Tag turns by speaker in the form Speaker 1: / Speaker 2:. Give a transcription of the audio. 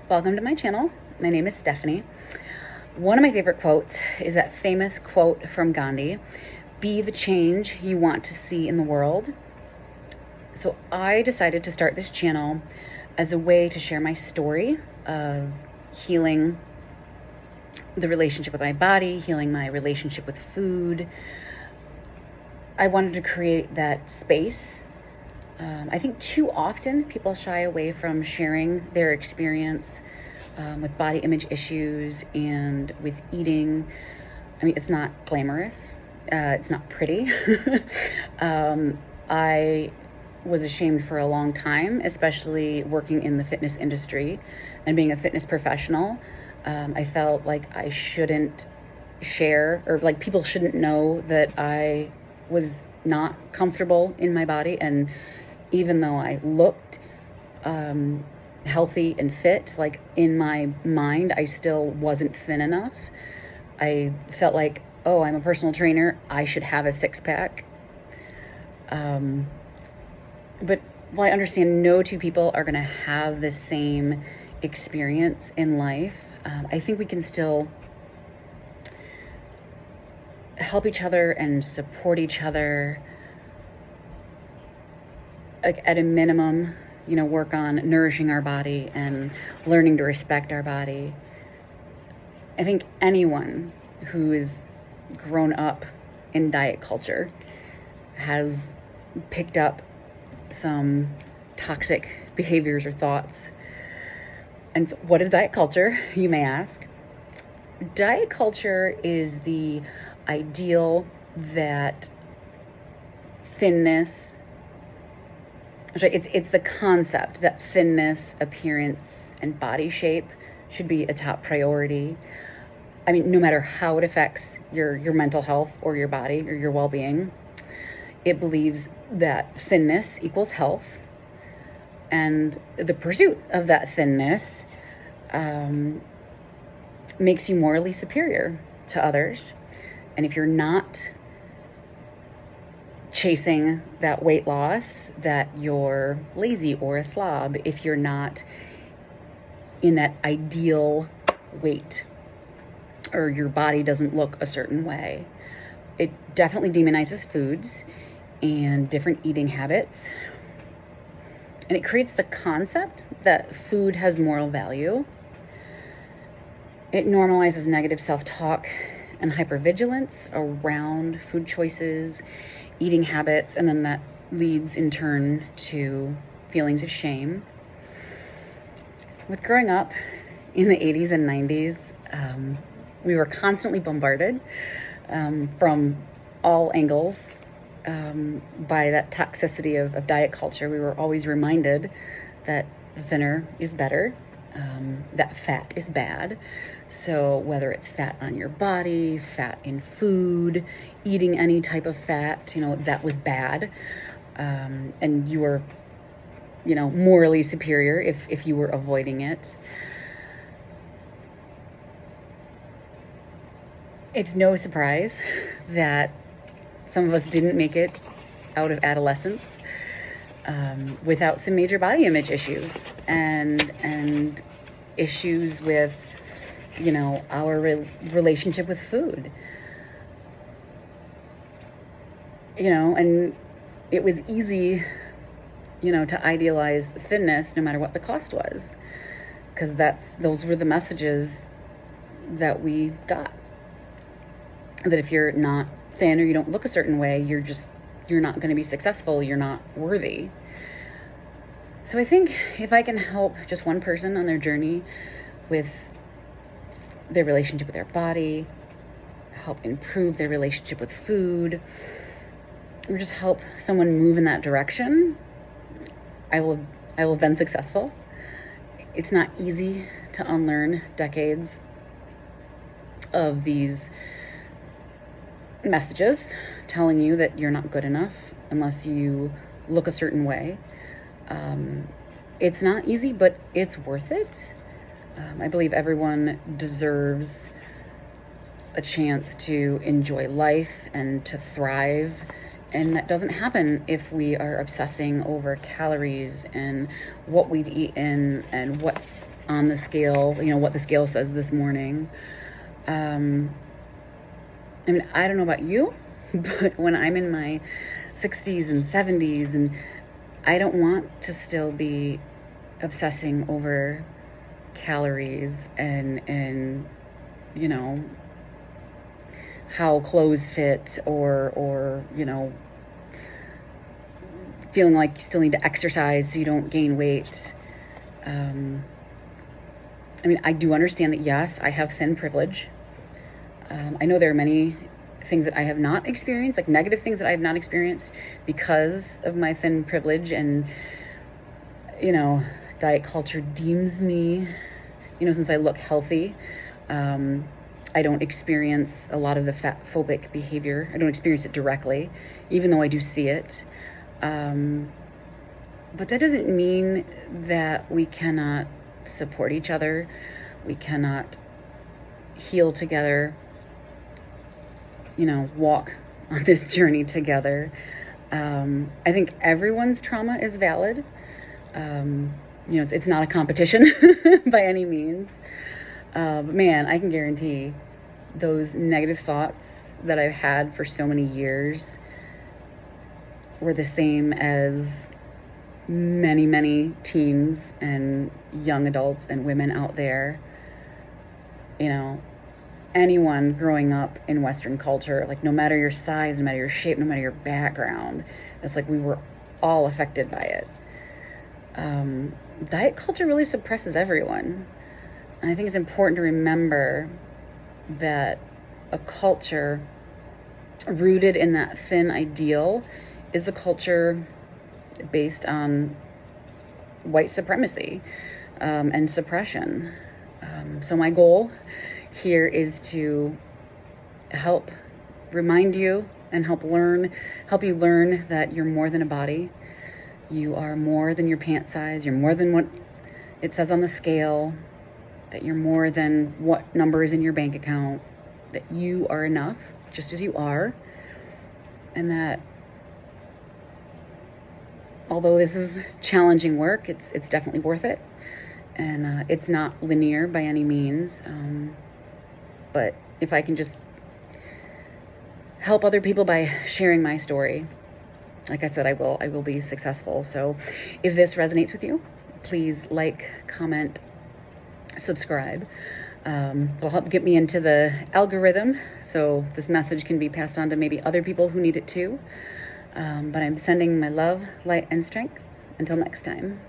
Speaker 1: Welcome to my channel. My name is Stephanie. One of my favorite quotes is that famous quote from Gandhi, "Be the change you want to see in the world." So I decided to start this channel as a way to share my story of healing the relationship with my body, healing my relationship with food. I wanted to create that space. I think too often people shy away from sharing their experience with body image issues and with eating. I mean, it's not glamorous. It's not pretty. I was ashamed for a long time, especially working in the fitness industry and being a fitness professional. I felt like I shouldn't share, or like people shouldn't know that I was not comfortable in my body. And even though I looked healthy and fit, like in my mind, I still wasn't thin enough. I felt like, oh, I'm a personal trainer, I should have a six-pack. But while I understand no two people are going to have the same experience in life, I think we can still help each other and support each other. Like at a minimum, work on nourishing our body and learning to respect our body. I think anyone who is grown up in diet culture has picked up some toxic behaviors or thoughts. And so what is diet culture, you may ask? Diet culture is the ideal that thinness, it's the concept that thinness, appearance, and body shape should be a top priority. I mean, no matter how it affects your mental health or your body or your well-being, it believes that thinness equals health, and the pursuit of that thinness makes you morally superior to others. And if you're not chasing that weight loss, that you're lazy or a slob, if you're not in that ideal weight, or your body doesn't look a certain way. It definitely demonizes foods and different eating habits. And it creates the concept that food has moral value. It normalizes negative self-talk and hypervigilance around food choices, eating habits, and then that leads in turn to feelings of shame. With growing up in the 80s and 90s, we were constantly bombarded from all angles by that toxicity of diet culture. We were always reminded that thinner is better, that fat is bad. So whether it's fat on your body, fat in food, eating any type of fat, that was bad. And you were, morally superior if you were avoiding it. It's no surprise that some of us didn't make it out of adolescence without some major body image issues and issues with, our relationship with food. And it was easy, to idealize thinness no matter what the cost was, because those were the messages that we got. That if you're not thin or you don't look a certain way, you're not going to be successful, you're not worthy. So I think if I can help just one person on their journey with their relationship with their body, help improve their relationship with food, or just help someone move in that direction, I will have been successful. It's not easy to unlearn decades of these messages telling you that you're not good enough unless you look a certain way. It's not easy, but it's worth it. I believe everyone deserves a chance to enjoy life and to thrive And that doesn't happen if we are obsessing over calories and what we've eaten and what's on the scale, what the scale says this morning. I mean, I don't know about you, but when I'm in my 60s and 70s, and I don't want to still be obsessing over calories and how clothes fit, or feeling like you still need to exercise so you don't gain weight. I mean, I do understand that, yes, I have thin privilege. I know there are many things that I have not experienced, like negative things that I have not experienced because of my thin privilege. And, diet culture deems me, since I look healthy, I don't experience a lot of the fat phobic behavior. I don't experience it directly, even though I do see it. But that doesn't mean that we cannot support each other. We cannot heal together, walk on this journey together. I think everyone's trauma is valid. It's not a competition by any means. But man, I can guarantee those negative thoughts that I've had for so many years were the same as many, many teens and young adults and women out there. Anyone growing up in Western culture, like no matter your size, no matter your shape, no matter your background, it's like we were all affected by it. Diet culture really suppresses everyone. And I think it's important to remember that a culture rooted in that thin ideal is a culture based on white supremacy and suppression. So my goal here is to help remind you and help you learn that you're more than a body. You are more than your pant size. You're more than what it says on the scale. That you're more than what number is in your bank account. That you are enough just as you are. And that although this is challenging work, it's definitely worth it. And it's not linear by any means. But if I can just help other people by sharing my story, like I said, I will be successful. So if this resonates with you, please like, comment, subscribe. It'll help get me into the algorithm so this message can be passed on to maybe other people who need it too. But I'm sending my love, light, and strength. Until next time.